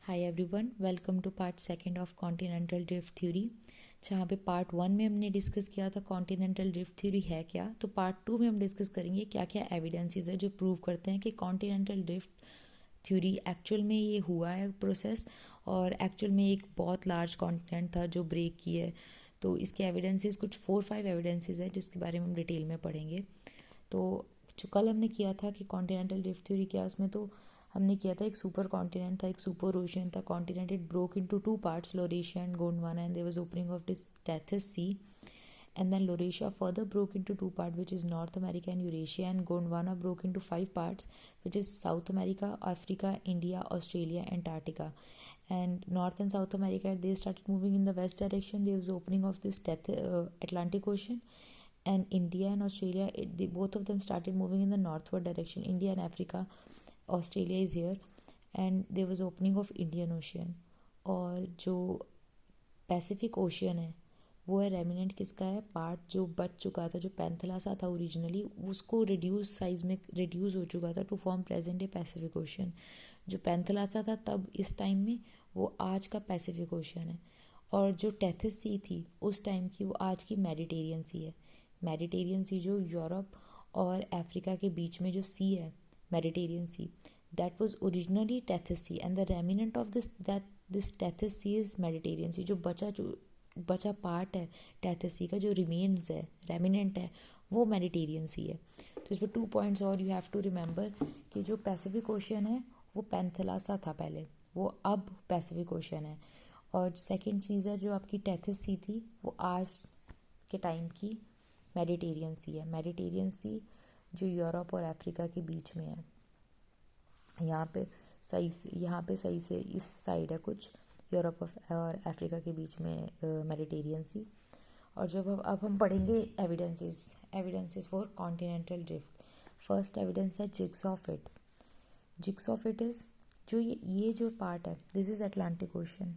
Hi everyone, welcome to part second of continental drift theory. जहाँ पे part one में हमने डिस्कस किया था कॉन्टिनेंटल ड्रिफ्ट थ्योरी है क्या, तो पार्ट टू में हम डिस्कस करेंगे क्या क्या एविडेंसेस है जो प्रूव करते हैं कि कॉन्टिनेंटल ड्रिफ्ट थ्योरी एक्चुअल में ये हुआ है प्रोसेस, और एक्चुअल में एक बहुत लार्ज कॉन्टिनेंट था जो ब्रेक किया है। तो इसके एविडेंसेस कुछ 4-5 एविडेंसेस है जिसके बारे में हम डिटेल में पढ़ेंगे। तो जो कल हमने किया था कि कॉन्टिनेंटल ड्रिफ्ट थ्योरी क्या, उसमें तो हमने किया था एक सुपर कॉन्टिनेंट था, एक सुपर ओशियन था continent. It broke into two parts, Laurasia and Gondwana, and there was opening of this Tethys sea, and then Laurasia further broke into two parts, which is North America and Eurasia, and Gondwana broke into 5 parts, which is South America, Africa, India, Australia, Antarctica. And North and South America, they started moving in the west direction. There was opening of this Atlantic Ocean, and India and Australia, both of them started moving in the northward direction. India and Africa, Australia is here, and there was opening of Indian Ocean. और जो Pacific ocean है वो है remnant किसका है, part जो बच चुका था, जो पैंथलासा था ओरिजिनली, उसको रिड्यूस साइज में रिड्यूस हो चुका था to form present day Pacific ocean. जो पैंथलासा था तब इस टाइम में, वो आज का पैसिफिक ओशियन है। और जो टेथिस सी थी उस टाइम की, वो आज की मेडिटेरियन सी है। मेडिटेरियन सी जो यूरोप और अफ्रीका के बीच में जो सी है, Mediterranean sea, that was originally Tethys sea, and the remnant of this Tethys sea is Mediterranean sea. जो बचा पार्ट है टेथिस सी का, जो रिमेन्स है, रेमिनेंट है, वो मेडिटेरियन सी है। तो इस पर 2 पॉइंट्स और यू हैव टू रिमेंबर कि जो पैसिफिक ओशियन है वो पैंथलासा था पहले, वो अब पैसिफिक ओशियन है। और सेकंड चीज़ है, जो आपकी टेथिस सी थी वो आज के टाइम की मेडिटेरियन सी है। मेडिटेरियन सी जो यूरोप और अफ्रीका के बीच में है। यहाँ पे सही से इस साइड है कुछ यूरोप और अफ्रीका के बीच में मेडिटेरियन सी। और जब अब हम पढ़ेंगे evidences for continental drift. First evidence है jigsaw fit. Jigsaw fit is जो ये जो पार्ट है, this is Atlantic ocean.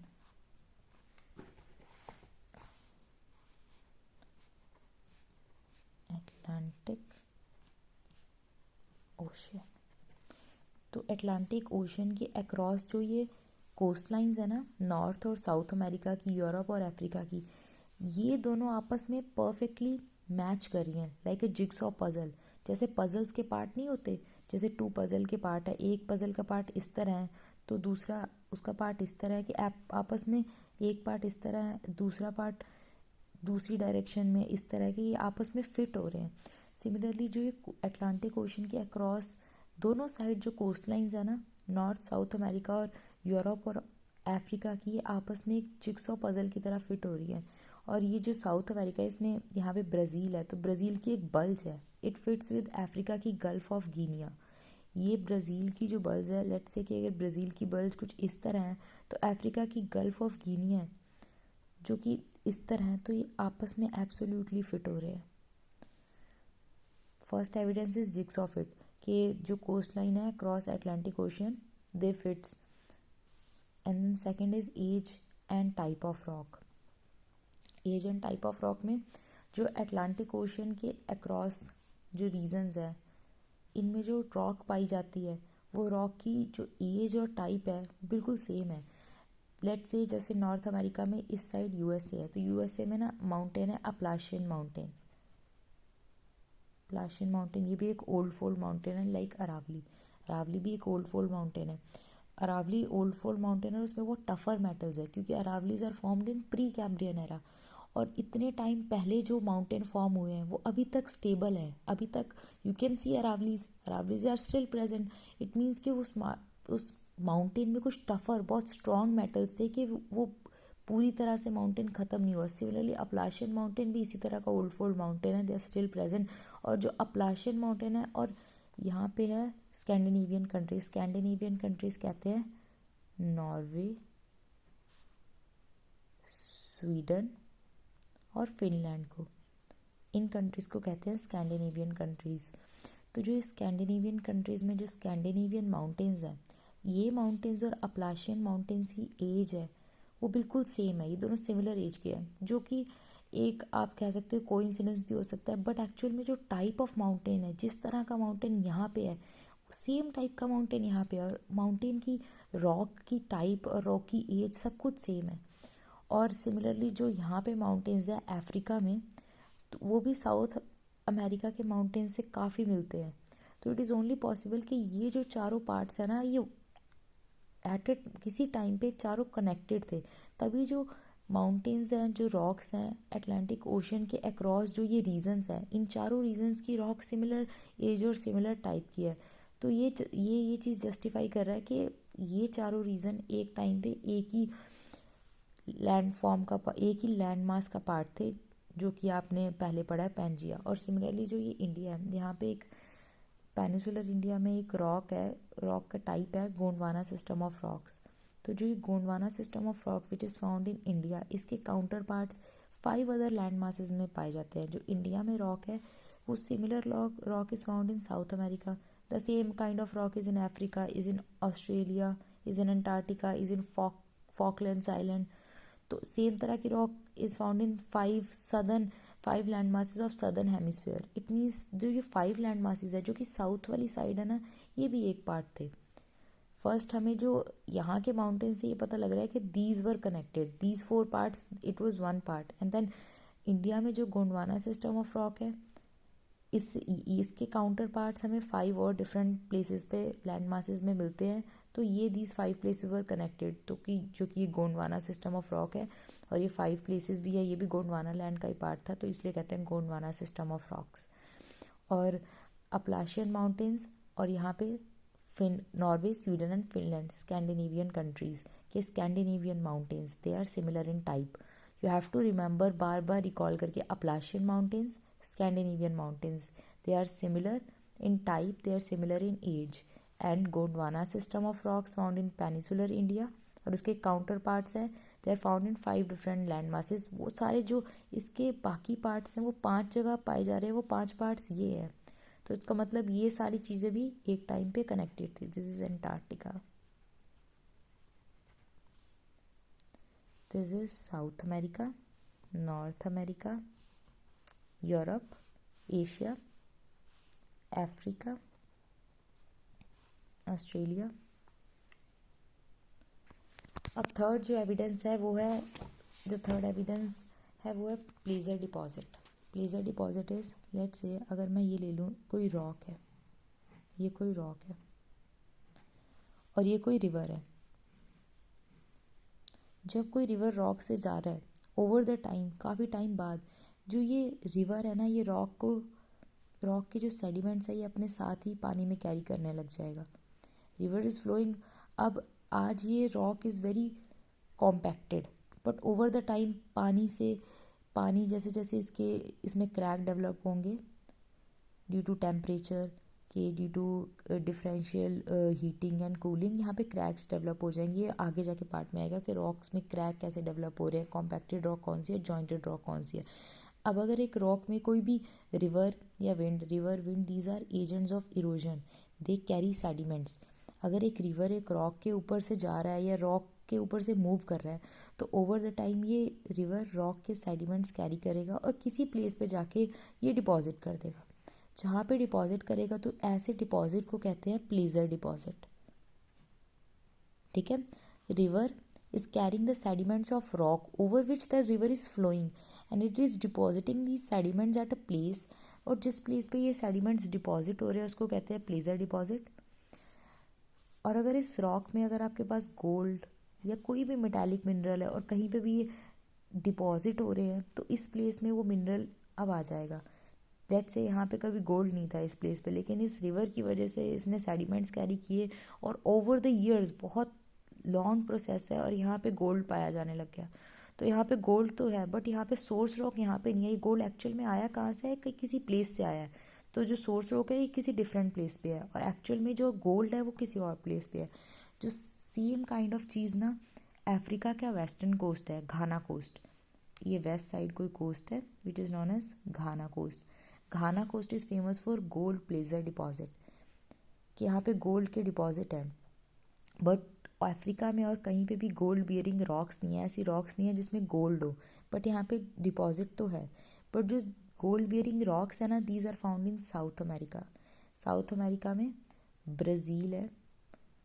Atlantic ocean, तो अटलांटिक ओशन के अक्रॉस जो ये कोस्ट लाइन्स है ना, नॉर्थ और साउथ अमेरिका की, यूरोप और अफ्रीका की, ये दोनों आपस में परफेक्टली मैच कर रही हैं, लाइक ए जिग्सॉ पजल। जैसे पजल्स के पार्ट नहीं होते, जैसे 2 पजल के पार्ट है, एक पजल का पार्ट इस तरह है तो दूसरा उसका पार्ट इस तरह है, कि आपस में एक पार्ट इस तरह है, दूसरा पार्ट दूसरी डायरेक्शन में इस तरह के, ये आपस में फिट हो रहे हैं। सिमिलरली जो ये अटलांटिक ओशन के अक्रॉस दोनों साइड जो कोस्ट लाइन्स है ना, नॉर्थ साउथ अमेरिका और यूरोप और अफ्रीका की, आपस में एक जिग्सॉ पजल की तरह फिट हो रही है। और ये जो साउथ अमेरिका है, इसमें यहाँ पे ब्राज़ील है, तो ब्राज़ील की एक बल्ज है, इट फिट्स विद अफ्रीका की गल्फ ऑफ गिनिया। ये ब्राज़ील की जो बल्ज है, लेट्स से कि अगर ब्राज़ील की बल्ज कुछ इस तरह है तो अफ्रीका की गल्फ ऑफ गिनिया है जो कि इस तरह है, तो ये आपस में एब्सोल्युटली फिट हो रहे हैं। First evidence is jigsaw fit, कि जो कोस्ट लाइन है cross Atlantic ocean, they fits. And then second is age and type of rock. Age and type of rock में जो अटलांटिक ओशन के अक्रॉस जो रीजन्स है, इनमें जो रॉक पाई जाती है, वो रॉक की जो एज और टाइप है बिल्कुल सेम है। लेट्स से जैसे नॉर्थ अमेरिका में इस साइड यूएसए है, तो यूएसए में ना माउंटेन है अपलाशियन माउंटेन। अपलाशियन माउंटेन ये भी एक ओल्ड फोल्ड माउंटेन है, लाइक अरावली भी एक ओल्ड फोल्ड माउंटेन है। अरावली ओल्ड फोल्ड माउंटेन है, उसमें वो टफर मेटल्स है, क्योंकि Aravallis are formed in pre Cambrian era. और इतने टाइम पहले जो माउंटेन फॉर्म हुए हैं वो अभी तक स्टेबल है, अभी तक you can see Aravallis are still present. It means कि उस माउंटेन में कुछ टफर बहुत स्ट्रॉन्ग मेटल्स थे कि वो पूरी तरह से माउंटेन ख़त्म नहीं हुआ। सिमिलरली अपलाशियन माउंटेन भी इसी तरह का ओल्ड फोल्ड माउंटेन है, दे आर स्टिल प्रेजेंट। और जो अपलाशियन माउंटेन है, और यहाँ पे है स्कैंडिनेवियन कंट्रीज कहते हैं नॉर्वे, स्वीडन और फिनलैंड को, इन कंट्रीज़ को कहते हैं स्कैंडिनेवियन कंट्रीज़। तो जो स्कैंडिनेवियन कंट्रीज़ में जो स्कैंडिनेवियन माउंटेन्स हैं, ये माउंटेन्स और अपलाशियन माउंटेन्स की एज है वो बिल्कुल सेम है, ये दोनों सिमिलर एज के हैं, जो कि एक आप कह सकते हो कोइंसिडेंस भी हो सकता है, बट एक्चुअल में जो टाइप ऑफ माउंटेन है, जिस तरह का माउंटेन यहाँ पे है, सेम टाइप का माउंटेन यहाँ पे, और माउंटेन की रॉक की टाइप और रॉक की एज सब कुछ सेम है। और सिमिलरली जो यहाँ पे माउंटेन्स है अफ्रीका में, तो वो भी साउथ अमेरिका के माउंटेन से काफ़ी मिलते हैं। तो इट इज़ ओनली पॉसिबल कि ये जो चारों पार्ट्स हैं ना, ये एट ए किसी टाइम पे चारों कनेक्टेड थे। तभी जो माउंटेन्स हैं, जो रॉक्स हैं अटलांटिक ओशन के अक्रॉस, जो ये रीजन्स हैं, इन चारों रीजन्स की रॉक सिमिलर एज और सिमिलर टाइप की है। तो ये चीज़ जस्टिफाई कर रहा है कि ये चारों रीजन एक टाइम पे एक ही लैंड फॉर्म का, एक ही लैंड मास का पार्ट थे, जो कि आपने पहले पढ़ा है पैंजिया। और सिमिलरली जो ये इंडिया है, यहाँ पे एक पेनिसुलर इंडिया में एक रॉक है, रॉक का टाइप है गोंडवाना सिस्टम ऑफ रॉक्स। तो जो ये Gondwana system of rock which is found in India, इसके counter parts 5 other land masses में पाए जाते हैं। जो इंडिया में रॉक है वो similar rock is found in south America, the same kind of rock is in Africa, is in Australia, is in Antarctica, is in Falklands island. तो same तरह की rock is found in 5 land masses of southern hemisphere. It means जो ये 5 land masses है, जो कि south वाली side है ना, ये भी एक पार्ट थे। फर्स्ट हमें जो यहाँ के माउंटेन से ये पता लग रहा है कि these were connected, these 4 parts, it was one part. And then India में जो गोंडवाना सिस्टम ऑफ रॉक है, इसके काउंटर पार्ट्स हमें 5 और डिफरेंट प्लेसेस पे लैंड मासेस में मिलते हैं। तो ये दीज 5 प्लेसेस वर कनेक्टेड, तो कि जो कि गोंडवाना सिस्टम ऑफ रॉक है, और ये 5 प्लेसेस भी है, ये भी गोंडवाना लैंड का ही पार्ट था, तो इसलिए कहते हैं गोंडवाना सिस्टम ऑफ रॉक्स। और अपलाशियन माउंटेन्स, और यहाँ पे Norway, Sweden and Finland, Scandinavian countries के Scandinavian mountains, they are similar in type. You have to remember, बार बार रिकॉल करके, Appalachian mountains, Scandinavian mountains, they are similar in type, they are similar in age. And Gondwana system of rocks found in peninsular India, और उसके counter parts हैं, they are found in 5 different land masses. वो सारे जो इसके बाकी parts हैं वो 5 जगह पाए जा रहे हैं, वो 5 पार्ट्स ये है। तो इसका मतलब ये सारी चीज़ें भी एक टाइम पे कनेक्टेड थी। This is Antarctica, this is south America, north America, Europe, Asia, Africa, Australia. अब थर्ड जो एविडेंस है वो है, जो थर्ड एविडेंस है वो है placer deposit. Placer deposit is, let's say अगर मैं ये ले लूँ, कोई रॉक है, ये कोई रॉक है और ये कोई रिवर है। जब कोई रिवर रॉक से जा रहा है, ओवर द टाइम, काफ़ी टाइम बाद, जो ये रिवर है ना, ये रॉक के जो सेडिमेंट्स है, ये अपने साथ ही पानी में कैरी करने लग जाएगा। River is flowing. अब आज ये rock is very compacted, but over the time पानी जैसे जैसे इसमें क्रैक डेवलप होंगे ड्यू टू टेम्परेचर के, due to differential heating and cooling, यहाँ पे क्रैक्स डेवलप हो जाएंगे। ये आगे जाके पार्ट में आएगा कि रॉक्स में क्रैक कैसे डेवलप हो रहे हैं, कॉम्पैक्टेड रॉक कौन सी है, जॉइंटेड रॉक कौन सी है। अब अगर एक रॉक में कोई भी river wind, these are agents of erosion, they carry sediments. अगर एक रिवर एक रॉक के ऊपर से जा रहा है या रॉक के ऊपर से मूव कर रहा है, तो ओवर द टाइम ये रिवर रॉक के सेडिमेंट्स कैरी करेगा और किसी प्लेस पे जाके ये डिपॉजिट कर देगा। जहाँ पे डिपॉजिट करेगा, तो ऐसे डिपॉजिट को कहते हैं प्लेजर डिपॉजिट। ठीक है, river is carrying the sediments of rock over which the river is flowing and it is depositing these sediments at a place, और जिस प्लेस पे ये sediments डिपॉजिट हो रहे हैं उसको कहते हैं प्लेजर डिपॉजिट। और अगर इस रॉक में अगर आपके पास गोल्ड या कोई भी मेटालिक मिनरल है और कहीं पे भी ये डिपॉजिट हो रहे हैं, तो इस प्लेस में वो मिनरल अब आ जाएगा। लेट्स से यहाँ पे कभी गोल्ड नहीं था इस प्लेस पे, लेकिन इस रिवर की वजह से इसने सेडिमेंट्स कैरी किए और ओवर द ईयर्स, बहुत लॉन्ग प्रोसेस है, और यहाँ पे गोल्ड पाया जाने लग गया। तो यहाँ पे गोल्ड तो है, बट यहाँ पे सोर्स रॉक यहाँ पे नहीं है। ये गोल्ड एक्चुअल में आया कहाँ से है, कि किसी प्लेस से आया है। तो जो सोर्स रॉक है ये किसी डिफरेंट प्लेस पे है, और एक्चुअल में जो गोल्ड है वो किसी और प्लेस पे है। जो सेम काइंड ऑफ चीज़ ना अफ्रीका का वेस्टर्न कोस्ट है, घाना कोस्ट, ये वेस्ट साइड कोई कोस्ट है which is known as Ghana coast. Ghana coast is famous for gold placer deposit, कि यहाँ पे गोल्ड के डिपॉजिट है। बट अफ्रीका में और कहीं पे भी गोल्ड बियरिंग रॉक्स नहीं है, ऐसी रॉक्स नहीं है जिसमें गोल्ड हो, बट यहाँ पे डिपॉजिट तो है। बट जो गोल्ड बियरिंग रॉक्स है ना, these are found in south America. South America में ब्राज़ील है,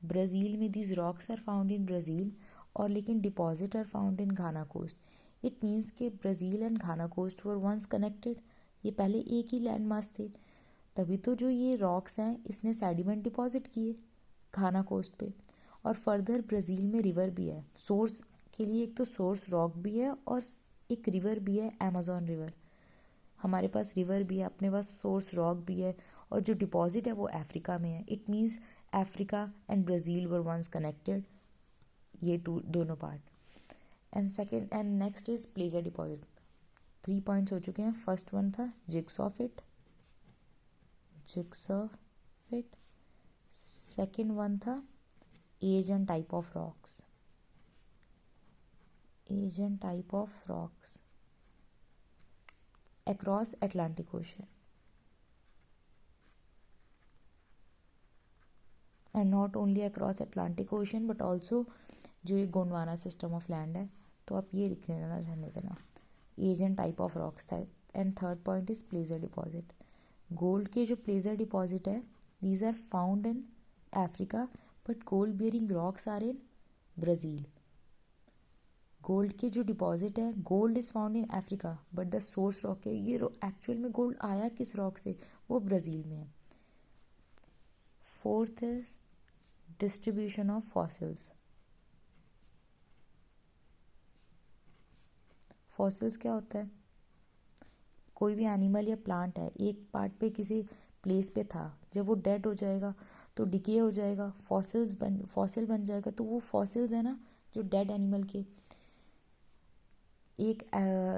ब्राज़ील में these rocks are found in Brazil, और लेकिन deposit are found in Ghana coast. It means के Brazil and Ghana coast were once connected, ये पहले एक ही land mass थे, तभी तो जो ये रॉक्स हैं इसने सेडिमेंट डिपॉजिट किए घाना कोस्ट पे। और फर्दर ब्राज़ील में रिवर भी है, सोर्स के लिए एक तो सोर्स रॉक भी है और एक रिवर भी है, अमेज़न रिवर। हमारे पास रिवर भी है, अपने पास सोर्स रॉक भी है, और जो डिपॉजिट है वो अफ्रीका में है। It means Africa and Brazil were once connected, ये दोनों part. And second and next is placer deposit. 3 points हो चुके हैं। फर्स्ट वन था जिग्सॉ फिट, सेकेंड वन था age and type of rocks, across Atlantic Ocean, and not only across Atlantic Ocean but also जो ये Gondwana system of land है, तो आप ये लिख लेना, रहने देना, age and type of rocks था। And third point is placer deposit. Gold के जो प्लेजर डिपॉजिट है these are found in Africa, but gold bearing rocks are in Brazil. Gold के जो डिपॉजिट है, gold is found in Africa but the source rock है, ये actual में gold आया किस रॉक से, वो ब्राज़ील में है। Fourth is distribution of fossils. Fossils क्या होता है, कोई भी एनिमल या प्लांट है, एक पार्ट पे किसी प्लेस पे था, जब वो डेड हो जाएगा तो डिके हो जाएगा, फॉसिल बन जाएगा। तो वो फॉसिल्स है ना जो डेड एनिमल के, एक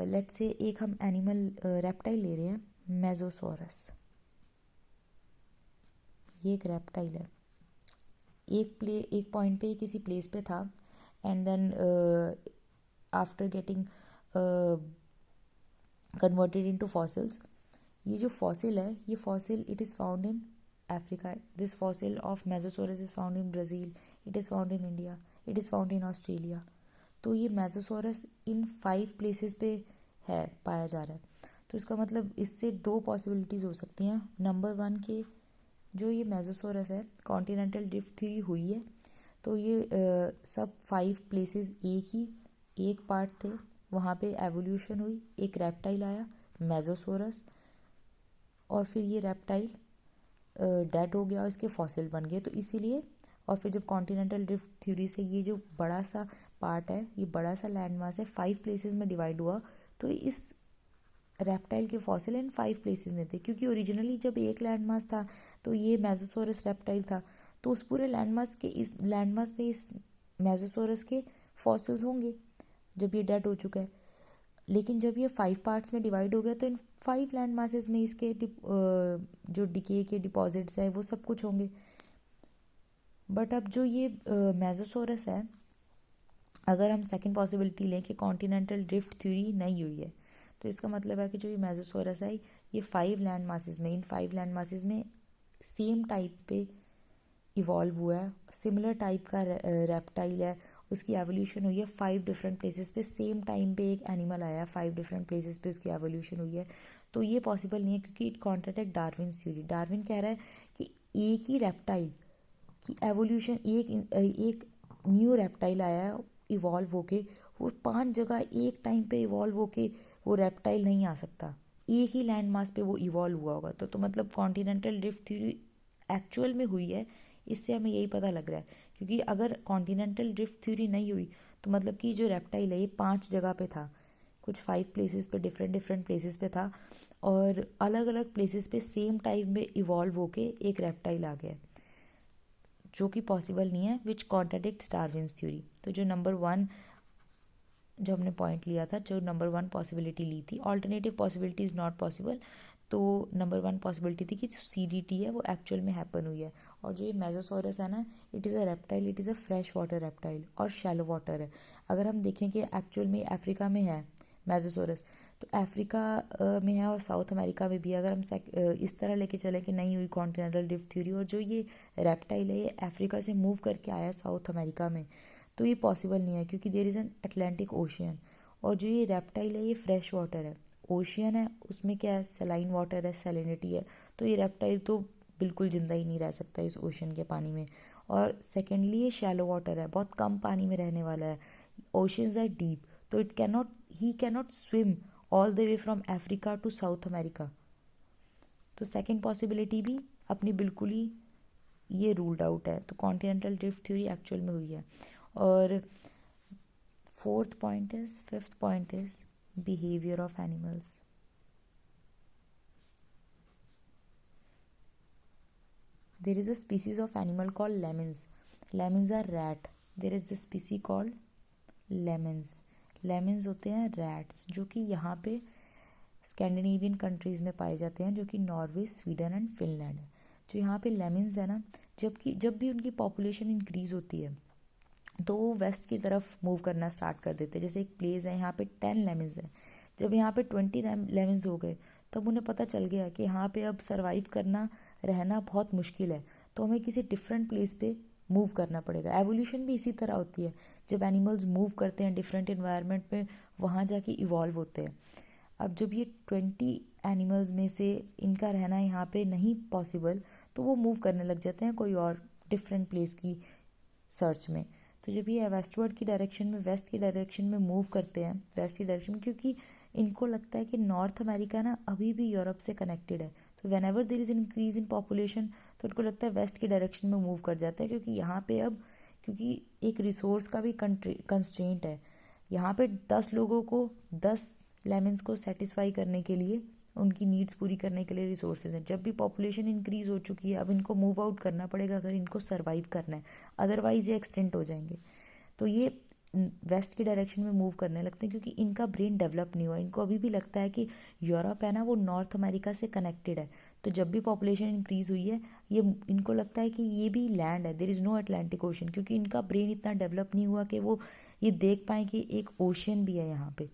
लेट्स से एक हम एनिमल रेप्टाइल ले रहे हैं, मेजोसोरस, ये एक रेप्टाइल है, एक पॉइंट पे किसी प्लेस पे था, and then after getting converted into fossils. ये जो फॉसिल है, ये fossil it is found in Africa, this fossil of Mesosaurus is found in Brazil, it is found in India, it is found in Australia. तो ये मेजोसोरस इन 5 places पे है, पाया जा रहा है। तो इसका मतलब इससे 2 पॉसिबिलिटीज़ हो सकती हैं। नंबर 1 के जो ये मेजोसोरस है, कॉन्टिनेंटल ड्रिफ्ट थ्योरी हुई है, तो ये सब 5 प्लेसेस एक पार्ट थे, वहाँ पे एवोल्यूशन हुई, एक रेप्टाइल आया मेजोसोरस, और फिर ये रेप्टाइल डेड हो गया और इसके फॉसिल बन गए, तो इसीलिए। और फिर जब कॉन्टिनेंटल ड्रिफ्ट थ्योरी से ये जो बड़ा सा पार्ट है, ये बड़ा सा लैंड मास है, 5 प्लेसेस में डिवाइड हुआ, तो इस रेप्टाइल के फॉसिल इन 5 प्लेसेस में थे, क्योंकि ओरिजिनली जब एक लैंड मास था तो ये मेजोसोरस रेप्टाइल था, तो उस पूरे लैंड मास पे इस मेजोसोरस के फॉसिल्स होंगे जब ये डेड हो चुका है। लेकिन जब ये 5 पार्ट्स में डिवाइड हो गया तो इन 5 लैंड मासेस में इसके जो डिके के डिपॉजिट्स हैं वो सब कुछ होंगे। बट अब जो ये मेजोसोरस है, अगर हम सेकंड पॉसिबिलिटी लें कि कॉन्टिनेंटल ड्रिफ्ट थ्योरी नहीं हुई है, तो इसका मतलब है कि जो ये मेजोसोरस है ये 5 लैंड मासेस में, इन 5 लैंड मासेस में सेम टाइप पे इवॉल्व हुआ है, सिमिलर टाइप का रेप्टाइल है, उसकी एवोल्यूशन हुई है 5 डिफरेंट प्लेसेस पे, सेम टाइम पे एक एनिमल आया है, 5 डिफरेंट प्लेसेस पे उसकी एवोल्यूशन हुई है। तो ये पॉसिबल नहीं है, क्योंकि it contradict Darwin theory. Darwin कह रहा है कि एक ही रेप्टाइल की एवोल्यूशन, एक न्यू रेप्टाइल आया है इवॉल्व होके, वो 5 जगह एक टाइम पे इवॉल्व होके वो रेप्टाइल नहीं आ सकता, एक ही लैंड मास पे वो इवॉल्व हुआ होगा। तो मतलब कॉन्टिनेंटल ड्रिफ्ट थ्योरी एक्चुअल में हुई है, इससे हमें यही पता लग रहा है। क्योंकि अगर कॉन्टिनेंटल ड्रिफ्ट थ्योरी नहीं हुई तो मतलब कि जो रेप्टाइल है ये 5 जगह पे था, कुछ 5 प्लेसेस पे, डिफरेंट प्लेसेस पे था, और अलग अलग प्लेसेस पे सेम टाइम में इवॉल्व होके एक रेप्टाइल आ गया, जो कि पॉसिबल नहीं है, विच कॉन्ट्रडिक्ट्स डार्विन्स थ्योरी। तो जो नंबर 1 जो हमने पॉइंट लिया था, जो नंबर 1 पॉसिबिलिटी ली थी, alternative possibility is not possible, तो नंबर 1 पॉसिबिलिटी थी कि जो CDT है वो एक्चुअल में हैपन हुई है। और जो ये मेजोसोरस है ना, it is a reptile, it is a fresh water reptile और शैलो वाटर है। अगर हम देखें कि एक्चुअल में अफ्रीका में है मेजोसोरस, तो अफ्रीका में है और साउथ अमेरिका में भी। अगर हम इस तरह लेके चलें कि नहीं हुई कॉन्टिनेंटल ड्रिफ्ट थ्योरी और जो ये रेप्टाइल है ये अफ्रीका से मूव करके आया साउथ अमेरिका में, तो ये पॉसिबल नहीं है, क्योंकि there is an Atlantic ocean, और जो ये रेप्टाइल है ये फ्रेश वाटर है, ओशियन है उसमें क्या है, सलाइन वाटर है, सैलिनिटी है, तो ये रेप्टाइल तो बिल्कुल ज़िंदा ही नहीं रह सकता इस ओशन के पानी में। और सेकेंडली ये शैलो वाटर है, बहुत कम पानी में रहने वाला है। ओशंस आर डीप, तो he cannot swim all the way from Africa to South America. तो सेकेंड पॉसिबिलिटी भी अपनी बिल्कुल ही ये रूल्ड आउट है। तो कॉन्टिनेंटल ड्रिफ्ट थ्योरी एक्चुअल में हुई है। और fifth point is behaviour of animals. There is a species of animal called lemons. Lemons are rat. There is a species called lemons. Lemons होते हैं rats, जो कि यहाँ पे स्कैंडिनेवियन कंट्रीज़ में पाए जाते हैं, जो कि नॉर्वे, स्वीडन एंड फिनलैंड है। जो यहाँ पे लेमन्स है ना, जब भी उनकी पॉपुलेशन इंक्रीज़ होती है तो वो वेस्ट की तरफ मूव करना स्टार्ट कर देते हैं। जैसे एक प्लेस है, यहाँ पे 10 लेमन्स है, जब यहाँ पे 20 लेमन्स हो गए तब उन्हें पता चल गया कि यहाँ पे अब सर्वाइव करना, रहना बहुत मुश्किल है, तो हमें किसी डिफरेंट प्लेस पे मूव करना पड़ेगा। एवोल्यूशन भी इसी तरह होती है, जब एनिमल्स मूव करते हैं डिफरेंट इन्वायरमेंट में, वहाँ जाके इवॉल्व होते हैं। अब जब ये 20 एनिमल्स में से इनका रहना यहाँ पे नहीं पॉसिबल, तो वो मूव करने लग जाते हैं कोई और डिफरेंट प्लेस की सर्च में। तो जब ये वेस्ट की डायरेक्शन में मूव करते हैं, वेस्ट की डायरेक्शन में, क्योंकि इनको लगता है कि नॉर्थ अमेरिका ना अभी भी यूरोप से कनेक्टेड है, तो when ever there is increase in population तो उनको लगता है वेस्ट की डायरेक्शन में मूव कर जाता है, क्योंकि यहाँ पे अब, क्योंकि एक रिसोर्स का भी कंस्ट्रेंट है। यहाँ पे 10 लोगों को 10 लेमन्स को सेटिस्फाई करने के लिए, उनकी नीड्स पूरी करने के लिए रिसोर्सेज हैं। जब भी पॉपुलेशन इंक्रीज़ हो चुकी है, अब इनको मूव आउट करना पड़ेगा अगर इनको सर्वाइव करना है, अदरवाइज़ ये एक्सटेंट हो जाएंगे। तो ये वेस्ट की डायरेक्शन में मूव करने लगते हैं, क्योंकि इनका ब्रेन डेवलप नहीं हुआ। इनको अभी भी लगता है कि यूरोप है ना, वो नॉर्थ अमेरिका से कनेक्टेड है। तो जब भी पॉपुलेशन इंक्रीज़ हुई है, ये इनको लगता है कि ये भी लैंड है, there is no Atlantic ocean, क्योंकि इनका ब्रेन इतना डेवलप नहीं हुआ कि वो ये देख पाएँ कि एक ओशन भी है यहाँ पे।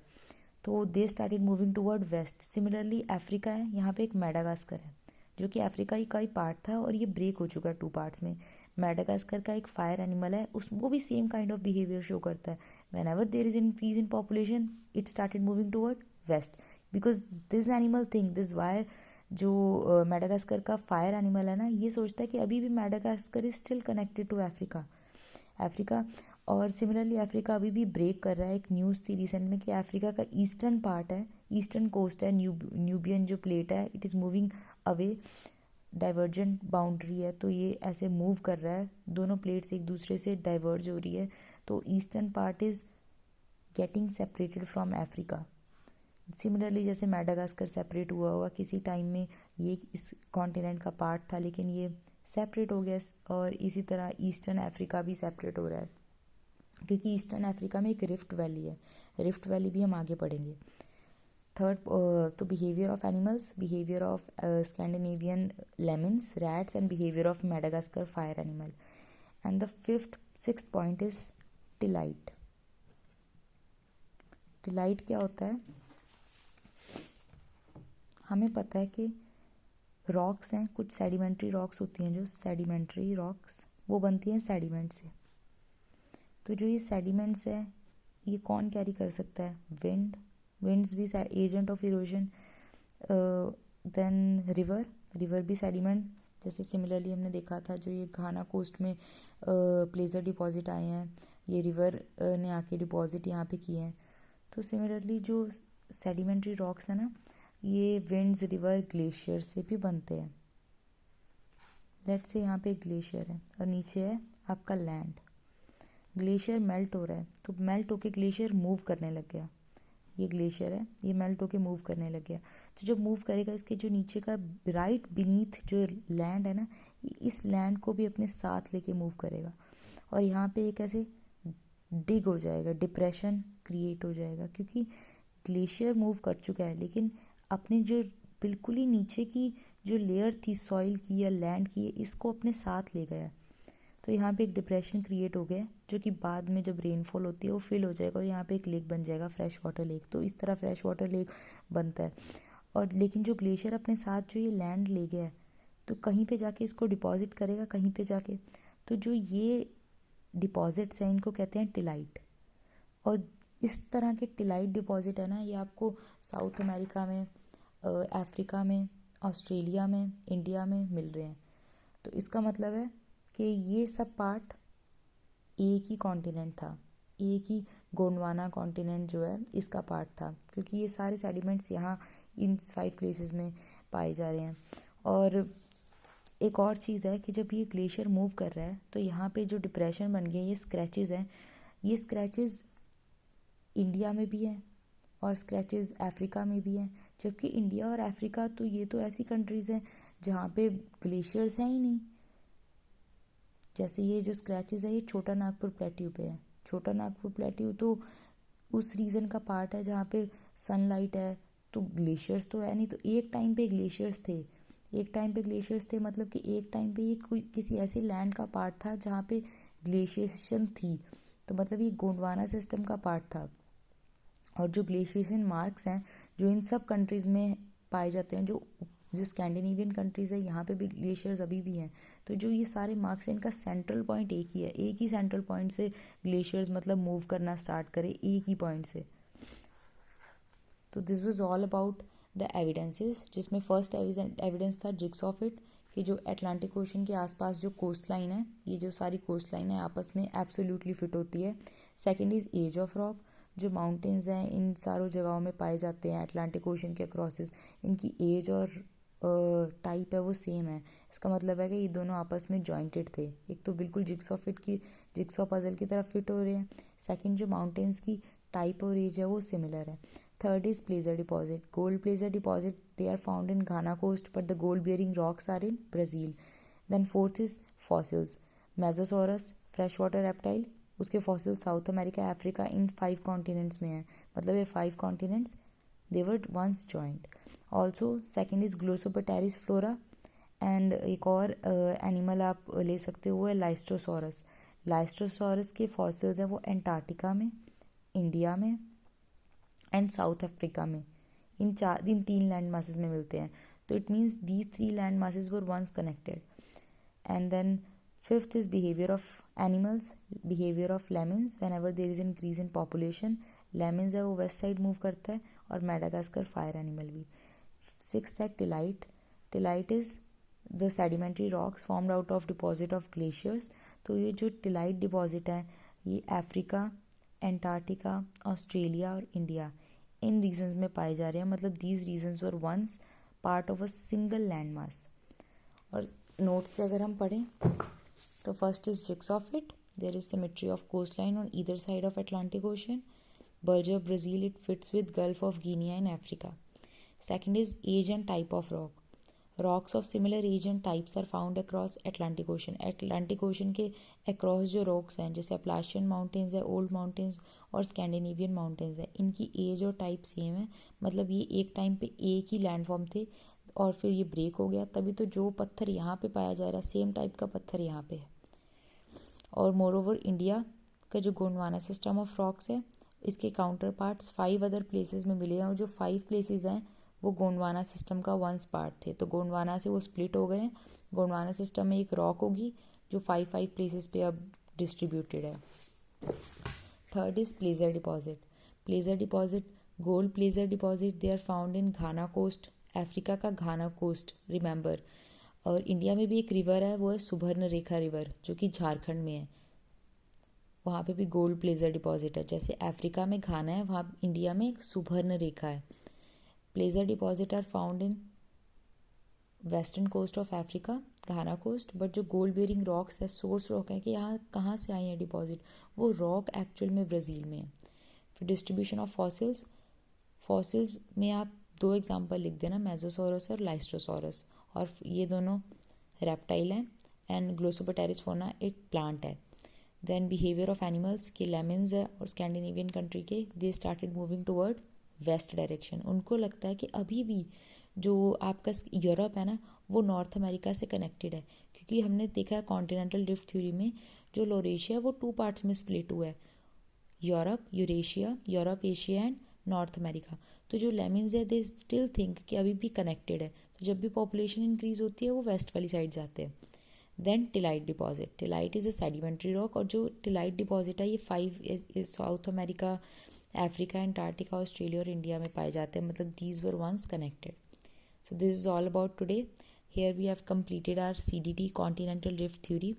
तो they started moving toward west. Similarly Africa है, यहाँ पे एक मेडागास्कर है, जो कि अफ्रीका का ही पार्ट था और ये ब्रेक हो चुका है 2 पार्ट्स में। मेडागास्कर का एक फायर एनिमल है, वो भी same kind of behaviour show करता है। When ever there is increase in population, it started moving toward west, because this animal think this way, जो मेडागास्कर का फायर एनिमल है ना, ये सोचता है कि अभी भी Madagascar is still connected to Africa. और सिमिलरली अफ्रीका अभी भी ब्रेक कर रहा है। एक न्यूज़ थी रिसेंट में कि अफ्रीका का ईस्टर्न पार्ट है, ईस्टर्न कोस्ट है, न्यूबियन जो प्लेट है, it is moving away, divergent boundary है, तो ये ऐसे मूव कर रहा है, दोनों प्लेट्स एक दूसरे से डाइवर्ज हो रही है, तो eastern part is getting separated from Africa. Similarly जैसे मेडागास्कर सेपरेट हुआ किसी टाइम में, ये इस कॉन्टिनेंट का पार्ट था, लेकिन ये सेपरेट हो गया, और इसी तरह ईस्टर्न अफ्रीका भी सेपरेट हो रहा है, क्योंकि ईस्टर्न अफ्रीका में एक रिफ्ट वैली है। रिफ्ट वैली भी हम आगे पढ़ेंगे। थर्ड, तो behaviour of animals, behaviour of Scandinavian lemons, rats, and behaviour of Madagascar fire animal. And the sixth point is tillite. Tillite क्या होता है? हमें पता है कि रॉक्स हैं, कुछ सेडिमेंट्री रॉक्स होती हैं, जो सेडिमेंट्री रॉक्स वो बनती हैं सेडिमेंट से। तो जो ये सेडिमेंट्स है, ये कौन कैरी कर सकता है? विंड्स भी agent of erosion. Then river भी सेडिमेंट, जैसे सिमिलरली हमने देखा था जो ये घाना कोस्ट में प्लेजर डिपॉजिट आए हैं, ये रिवर ने आके डिपॉजिट यहाँ पे किए हैं। तो सिमिलरली जो सेडिमेंट्री रॉक्स है ना, ये विंड्स, रिवर, ग्लेशियर से भी बनते हैं। लेट्स से यहाँ पे एक ग्लेशियर है और नीचे है आपका लैंड। ग्लेशियर मेल्ट हो रहा है, तो मेल्ट होके ग्लेशियर मूव करने लग गया। ये ग्लेशियर है, ये मेल्ट होके मूव करने लग गया। तो जब मूव करेगा, इसके जो नीचे का राइट बीनीथ जो लैंड है ना, इस लैंड को भी अपने साथ लेके मूव करेगा, और यहाँ पे एक ऐसे डिग हो जाएगा, डिप्रेशन क्रिएट हो जाएगा, क्योंकि ग्लेशियर मूव कर चुका है, लेकिन अपने जो बिल्कुल ही नीचे की जो लेयर थी सॉइल की या लैंड की, इसको अपने साथ ले गया। तो यहाँ पे एक डिप्रेशन क्रिएट हो गया, जो कि बाद में जब रेनफॉल होती है वो फिल हो जाएगा, और यहाँ पे एक लेक बन जाएगा, फ्रेश वाटर लेक। तो इस तरह फ्रेश वाटर लेक बनता है। और लेकिन जो ग्लेशियर अपने साथ जो ये लैंड ले गया है, तो कहीं पे जाके इसको डिपॉजिट करेगा, कहीं पे जाके। तो जो ये डिपॉजिट्स हैं, इनको कहते हैं टिलाइट। और इस तरह के टिलाइट डिपॉजिट है ना, ये आपको साउथ अमेरिका में, अफ्रीका में, ऑस्ट्रेलिया में, इंडिया में मिल रहे हैं। तो इसका मतलब है कि ये सब पार्ट एक ही कॉन्टिनेंट था, एक ही गोंडवाना कॉन्टिनेंट जो है इसका पार्ट था, क्योंकि ये सारे सेडिमेंट्स यहाँ इन 5 प्लेसेस में पाए जा रहे हैं। और एक और चीज़ है कि जब ये ग्लेशियर मूव कर रहा है तो यहाँ पे जो डिप्रेशन बन गए, ये स्क्रैचेस हैं, ये स्क्रैचेस इंडिया में भी हैं और स्क्रैचेस अफ्रीका में भी हैं। जबकि इंडिया और अफ्रीका तो ये तो ऐसी कंट्रीज़ हैं जहाँ पे ग्लेशियर्स हैं ही नहीं। जैसे ये जो स्क्रैचेस है ये छोटा नागपुर प्लेट्यू पे है। छोटा नागपुर प्लेट्यू तो उस रीजन का पार्ट है जहाँ पे सनलाइट है, तो ग्लेशियर्स तो है नहीं। तो एक टाइम पे ग्लेशियर्स थे, एक टाइम पे ग्लेशियर्स थे, मतलब कि एक टाइम पे ये कोई किसी ऐसे लैंड का पार्ट था जहाँ पे ग्लेशिएशन थी। तो मतलब ये गोंडवाना सिस्टम का पार्ट था। और जो ग्लेशिएशन मार्क्स हैं जो इन सब कंट्रीज़ में पाए जाते हैं, जो स्कैंडिनेवियन कंट्रीज़ है यहाँ पे भी ग्लेशियर्स अभी भी हैं। तो जो ये सारे मार्क्स हैं इनका सेंट्रल पॉइंट एक ही है, एक ही सेंट्रल पॉइंट से ग्लेशियर्स मतलब मूव करना स्टार्ट करे, एक ही पॉइंट से। तो this was all about the evidences, जिसमें फर्स्ट एविडेंस था जिग्सॉ फिट कि जो अटलांटिक ओशन के आसपास जो कोस्ट लाइन है, ये जो सारी कोस्ट लाइन है आपस में एब्सोल्युटली फिट होती है। Second is age of rock, जो माउंटेन्स हैं इन सारों जगहों में पाए जाते हैं अटलांटिक ओशन के क्रॉसेस, इनकी एज और टाइप है वो सेम है। इसका मतलब है कि ये दोनों आपस में जॉइंटेड थे, एक तो बिल्कुल जिग्सॉ पजल की तरह फिट हो रहे हैं। सेकंड जो माउंटेन्स की टाइप और एज है वो सिमिलर है। Third is placer deposit, gold placer deposit, they are found in Ghana coast but the gold bearing rocks are in Brazil. Then fourth is fossils, Mesosaurus fresh water reptile, उसके fossil south America Africa in 5 continents में हैं, मतलब ये 5 continents they were once joined. Also second is Glossopteris flora and एक और animal आप ले सकते हो वो है लाइस्ट्रोसॉरस। लाइस्ट्रोसॉरस के फॉसिल्स हैं वो एंटार्क्टिका में, इंडिया में एंड साउथ अफ्रीका में, इन 3 लैंड मासेस में मिलते हैं। तो it means these 3 land masses were once connected. And then fifth is behaviour of animals, behaviour of lemmings whenever there is increase in population. Lemmings है वो west side move करता है और मेडागास्कर फायर एनिमल भी। Sixth है tillite, tillite is the sedimentary rocks formed out of deposit of glaciers. तो ये जो टिलाइट डिपॉजिट है ये अफ्रीका, एंटार्क्टिका, ऑस्ट्रेलिया और इंडिया इन रीजन्स में पाए जा रहे हैं, मतलब these regions were once part of a single land mass. और नोट्स से अगर हम पढ़ें तो first is jigsaw fit, there is symmetry of coast line on either side of Atlantic Ocean. Bulge of Brazil, it fits with Gulf of Guinea and Africa. Second is age and type of rock. Rocks of similar age and types are found across Atlantic Ocean. Atlantic Ocean के across जो rocks हैं जैसे Appalachian Mountains है, Old Mountains और Scandinavian Mountains है, इनकी age और type same है। मतलब ये एक टाइम पे एक ही लैंडफॉर्म थे और फिर ये ब्रेक हो गया, तभी तो जो पत्थर यहाँ पे पाया जा रहा है सेम टाइप का पत्थर यहाँ पे है। और मोर ओवर इंडिया का जो गोंडवाना सिस्टम ऑफ रॉक्स है इसके काउंटर पार्ट्स 5 अदर प्लेसेस में मिले हैं, और जो 5 प्लेसेस हैं वो गोंडवाना सिस्टम का वंस पार्ट थे। तो गोंडवाना से वो स्प्लिट हो गए हैं। गोंडवाना सिस्टम में एक रॉक होगी जो 5 प्लेसेस पे अब डिस्ट्रीब्यूटेड है। Third is placer deposit, placer deposit, gold placer deposit, they are found in Ghana coast, Africa का घाना कोस्ट रिमेंबर। और इंडिया में भी एक रिवर है वो है सुबर्ण रेखा रिवर जो कि झारखंड में है, वहाँ पे भी गोल्ड प्लेजर डिपॉजिट है। जैसे अफ्रीका में घाना है वहाँ इंडिया में एक सुबर्ण रेखा है। Placer deposit are found in western coast of Africa, Ghana coast, but जो गोल्ड बेयरिंग रॉक्स है, सोर्स रॉक है कि यहाँ कहाँ से आई है डिपॉजिट, वो रॉक एक्चुअल में ब्राज़ील में है। फिर डिस्ट्रीब्यूशन ऑफ फॉसिल्स, फॉसिल्स में आप 2 एग्जाम्पल लिख देना, मेसोसॉरस और लाइस्ट्रोसॉरस, और ये दोनों रेप्टाइल हैं एंड ग्लोसोपटेरिस फोना एक प्लांट है। देन बिहेवियर ऑफ एनिमल्स के लेमन्स है और स्कैंडिनेवियन कंट्री के दे started moving toward west direction. उनको लगता है कि अभी भी जो आपका यूरोप है ना वो नॉर्थ अमेरिका से कनेक्टेड है, क्योंकि हमने देखा है कॉन्टिनेंटल ड्रिफ्ट थ्योरी में जो लोरेशिया वो 2 पार्ट्स में स्प्लिट हुआ है, Europe Eurasia, Europe Asia and north America. तो जो लेमन्स है दे स्टिल थिंक कि अभी भी कनेक्टेड है, तो जब भी पॉपुलेशन इंक्रीज होती है वो वेस्ट वाली साइड जाते हैं। Then tillite deposit, tillite is a sedimentary rock, और जो टिलाइट डिपॉजिट है ये 5 South America, Africa, Antarctica, Australia और इंडिया में पाए जाते हैं, मतलब these were once connected. So this is all about today. here we have completed our CDT continental drift theory.